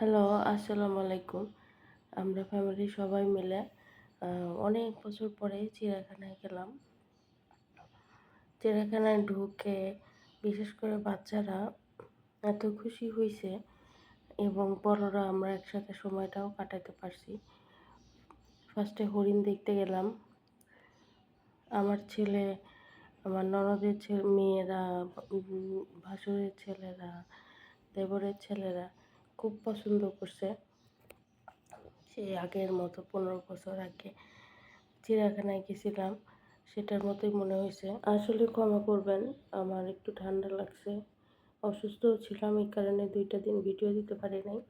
Hello, আসসালামু আলাইকুম। আমরা ফ্যামিলির সবাই মিলে অনেক বছর পরে চিড়িয়াখানায় গেলাম। চিড়িয়াখানায় ঢুকে বিশেষ করে বাচ্চারা এত খুশি হইছে এবং বড়রা আমরা একসাথে সময়টাও কাটাতে পারছি। ফার্স্টে হরিণ দেখতে গেলাম। আমার ছেলে, আমার ননদের মেয়েরা, ভাসুরের ছেলেরা, দেবরের ছেলেরা খুব পছন্দ করছে। সেই আগের মতো ১৫ বছর আগে চিড়িয়াখানায় গেছিলাম, সেটার মতোই মনে হয়েছে। আসলে ক্ষমা করবেন, আমার একটু ঠান্ডা লাগছে। অসুস্থও ছিলাম, এই কারণে ২টা দিন ভিডিও দিতে পারি নাই।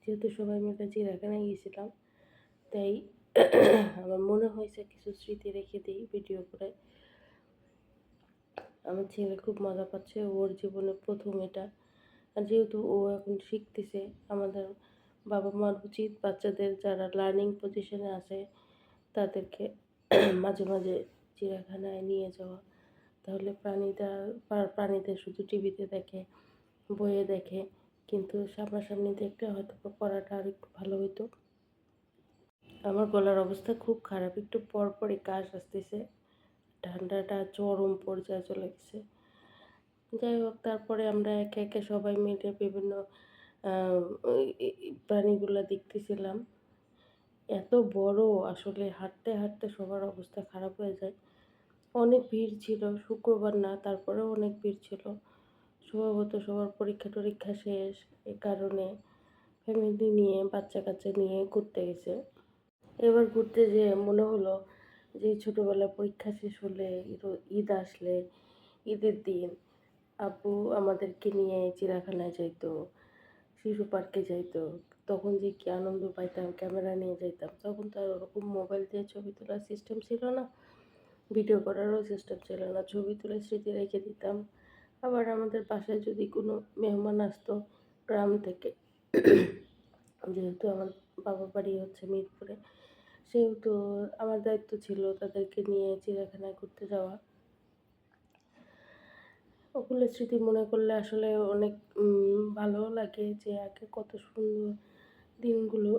যেহেতু সবাই মিলে চিড়িয়াখানায় গেছিলাম, তাই আমার মনে হয়েছে কিছু স্মৃতি রেখে দিই ভিডিও করে। আমার ছেলে খুব মজা পাচ্ছে, ওর জীবনে ১ম এটা। আর যেহেতু ও এখন শিখতেছে, আমাদের বাবা মার উচিত বাচ্চাদের যারা লার্নিং পজিশনে আছে তাদেরকে মাঝে মাঝে চিড়িয়াখানায় নিয়ে যাওয়া। তাহলে প্রাণীদের শুধু টিভিতে দেখে, বইয়ে দেখে, কিন্তু সামনাসামনি দেখলে হয়তো পড়াটা আর একটু ভালো হইতো। আমার গলার অবস্থা খুব খারাপ, একটু পরপরই কাশ আসতেছে, ঠান্ডাটা চরম পর্যায়ে চলে গেছে। যাই হোক, তারপরে আমরা একে একে সবাই মিলে বিভিন্ন প্রাণীগুলো দেখতেছিলাম। এত বড়, আসলে হাঁটতে হাঁটতে সবার অবস্থা খারাপ হয়ে যায়। অনেক ভিড় ছিল, শুক্রবার না, তারপরেও অনেক ভিড় ছিল। সম্ভবত সবার পরীক্ষা টরীক্ষা শেষ, এ কারণে ফ্যামিলি নিয়ে বাচ্চা কাচ্চা নিয়ে ঘুরতে গেছে। এবার ঘুরতে যেয়ে মনে হলো যে ছোটোবেলায় পরীক্ষা শেষ হলে, ঈদ আসলে, ঈদের দিন আব্বু আমাদেরকে নিয়ে চিড়িয়াখানায় যাইতো, শিশু পার্কে যাইতো। তখন যে কী আনন্দ পাইতাম, ক্যামেরা নিয়ে যাইতাম। তখন তো আর ওরকম মোবাইল দিয়ে ছবি তোলার সিস্টেম ছিল না, ভিডিও করারও সিস্টেম ছিল না। ছবি তুলে স্মৃতি রেখে দিতাম। আবার আমাদের বাসায় যদি কোনো মেহমান আসতো গ্রাম থেকে, যেহেতু আমার বাবার বাড়ি হচ্ছে মিরপুরে, সেহেতু আমার দায়িত্ব ছিল তাদেরকে নিয়ে চিড়িয়াখানায় ঘুরতে যাওয়া। ওগুলো স্মৃতি মনে করলে আসলে অনেক ভালোও লাগে যে আগে কত সুন্দর দিনগুলো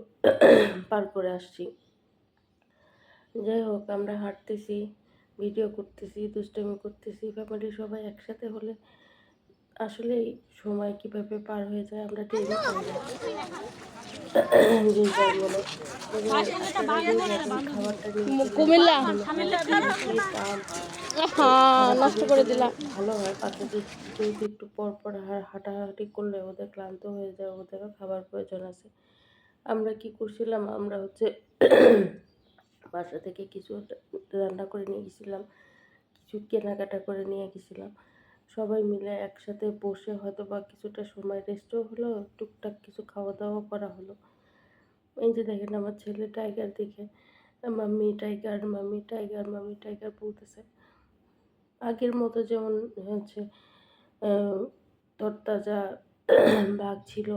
পার করে আসছি। যাই হোক, আমরা হাঁটতেছি, ভিডিও করতেছি, দুষ্টামি করতেছি। ফ্যামিলির সবাই একসাথে হলে আসলেই সময় কীভাবে পার হয়ে যায় আমরা টেরই পাই না। যে যার মনে, তবে আপনারা যে যখন খাবারটা নিয়েছিলেন কুমিল্লা মনে হয় যে দাম, নষ্ট খাবারটা করে আসলে দিলা। ভালো হয়। বাচ্চাদের যেহেতু একটু পর পর হাঁটাহাঁটি করলে ওদের ক্লান্ত হয়ে যায়, ওদেরও খাবার প্রয়োজন আছে। আমরা কি করছিলাম, আমরা হচ্ছে বাসা থেকে কিছু রান্না করে নিয়ে গেছিলাম, কিছু কেনাকাটা করে নিয়ে গেছিলাম। সবাই মিলে একসাথে বসে হয়তো বা কিছুটা সময় রেস্টও হলো, টুকটাক কিছু খাওয়া দাওয়াও করা হলো। এই যে দেখেন, আমার ছেলে টাইগার দেখে mummy tiger, mummy tiger, mummy tiger বলতেছে। আগের মতো যেমন হচ্ছে তরতাজা বাঘ ছিল,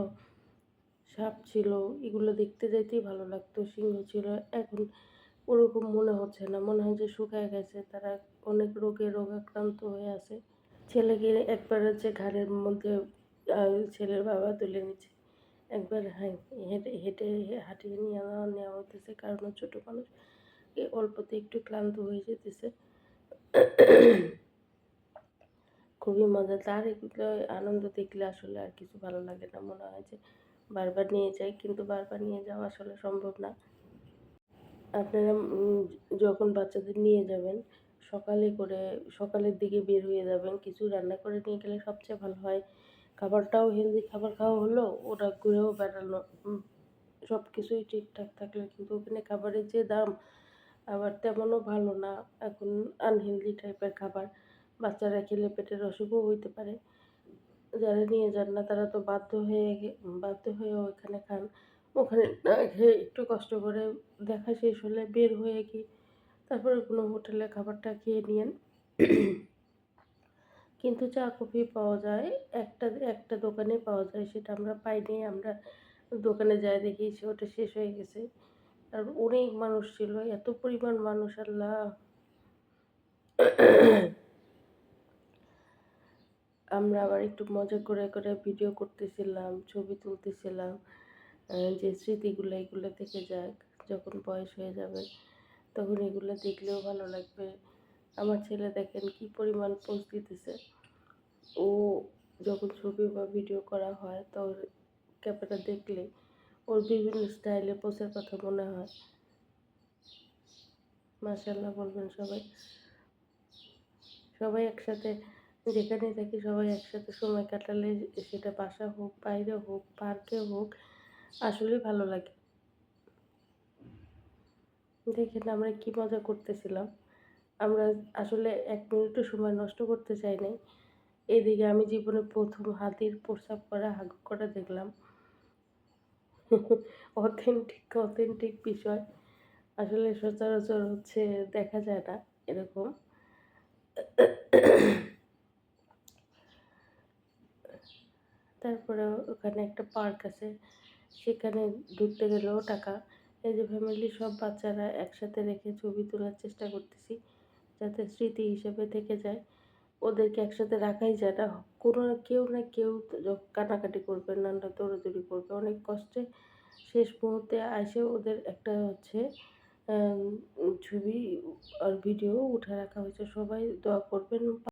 সাপ ছিল, এগুলো দেখতে যাইতেই ভালো লাগতো। সিংহ ছিল, এখন ওরকম মনে হচ্ছে না। মনে হয় যে শুকায় গেছে, তারা অনেক রোগাক্রান্ত হয়ে আছে। ছেলেকে একবার হচ্ছে ঘাড়ের মধ্যে ছেলের বাবা তুলে নিচ্ছে, একবার হেঁটে হেঁটে হাঁটিয়ে নেওয়া হইতেছে, কারণ ও ছোটো মানুষ, অল্পতে একটু ক্লান্ত হয়ে যেতেছে। খুবই মজাদার। এগুলো আনন্দ দেখলে আসলে আর কিছু ভালো লাগে না, মনে হয় যে বারবার নিয়ে যাই, কিন্তু বারবার নিয়ে যাওয়া আসলে সম্ভব না। আপনারা যখন বাচ্চাদের নিয়ে যাবেন, সকালের দিকে বের হয়ে যাবেন, কিছু রান্না করে নিয়ে গেলে সবচেয়ে ভালো হয়। খাবারটাও হেলদি খাবার খাওয়া হলো, ওরা ঘুরেও বেড়ালো। সব কিছুই ঠিকঠাক থাকলে, কিন্তু ওখানে খাবারের যে দাম, আবার তেমনও ভালো না। এখন আনহেলদি টাইপের খাবার, বাচ্চারা খেলে পেটের অসুখও হইতে পারে। যারা নিয়ে যান না তারা তো বাধ্য হয়ে ওখানে খান। ওখানে না খেয়ে একটু কষ্ট করে দেখা শেষ হলে বের হয়ে গিয়ে তারপরে কোনো হোটেলে খাবারটা খেয়ে নিয়েন। কিন্তু চা কফি পাওয়া যায়, একটা একটা দোকানে পাওয়া যায়, সেটা আমরা পাইনি। আমরা দোকানে যাই দেখি ওটা শেষ হয়ে গেছে। আর অনেক মানুষ ছিল, এত পরিমাণ মানুষ, আল্লাহ! আমরা আবার একটু মজা করে করে ভিডিও করতেছিলাম, ছবি তুলতেছিলাম। যে স্মৃতিগুলো এগুলো থেকে যাক, যখন বয়স হয়ে যাবে তখন এগুলো দেখলেও ভালো লাগবে। আমার ছেলে দেখেন কি পরিমাণ পোজ দিতেছে। ও যখন ছবি বা ভিডিও করা হয় তো ওর ক্যামেরা দেখলে ওর বিভিন্ন স্টাইলে পোজের কথা মনে হয়। মাশাআল্লাহ বলবেন সবাই। সবাই একসাথে যেখানেই থাকি সবাই একসাথে সময় কাটালে সেটা বাসা হোক, বাইরে হোক, পার্কে হোক আসলেই ভালো লাগে। দেখেন আমরা কি মজা করতেছিলাম। আমরা আসলে ১ মিনিটও সময় নষ্ট করতে চাই নাই। এদিকে আমি জীবনে ১ম হাতির প্রস্রাব করা, হাগু করা দেখলাম। অথেন্টিক বিষয়। আসলে সচরাচর দেখা যায় না এরকম। তারপরে ওখানে একটা পার্ক আছে। সেখানে ঢুকতে গেলেও টাকা। এই যে ফ্যামিলির সব বাচ্চারা একসাথে রেখে ছবি তোলার চেষ্টা করতেছি। যাতে স্মৃতি হিসেবে থেকে যায়। ওদেরকে একসাথে রাখাই যায় না। কোনো কেউ না কেউ তো কান্নাকাটি করবে, নাহলে দৌড়াদৌড়ি করবে। অনেক কষ্টে শেষ মুহূর্তে আইসে ওদের একটা ছবি আর ভিডিও উঠে রাখা হয়েছে। সবাই দোয়া করবেন।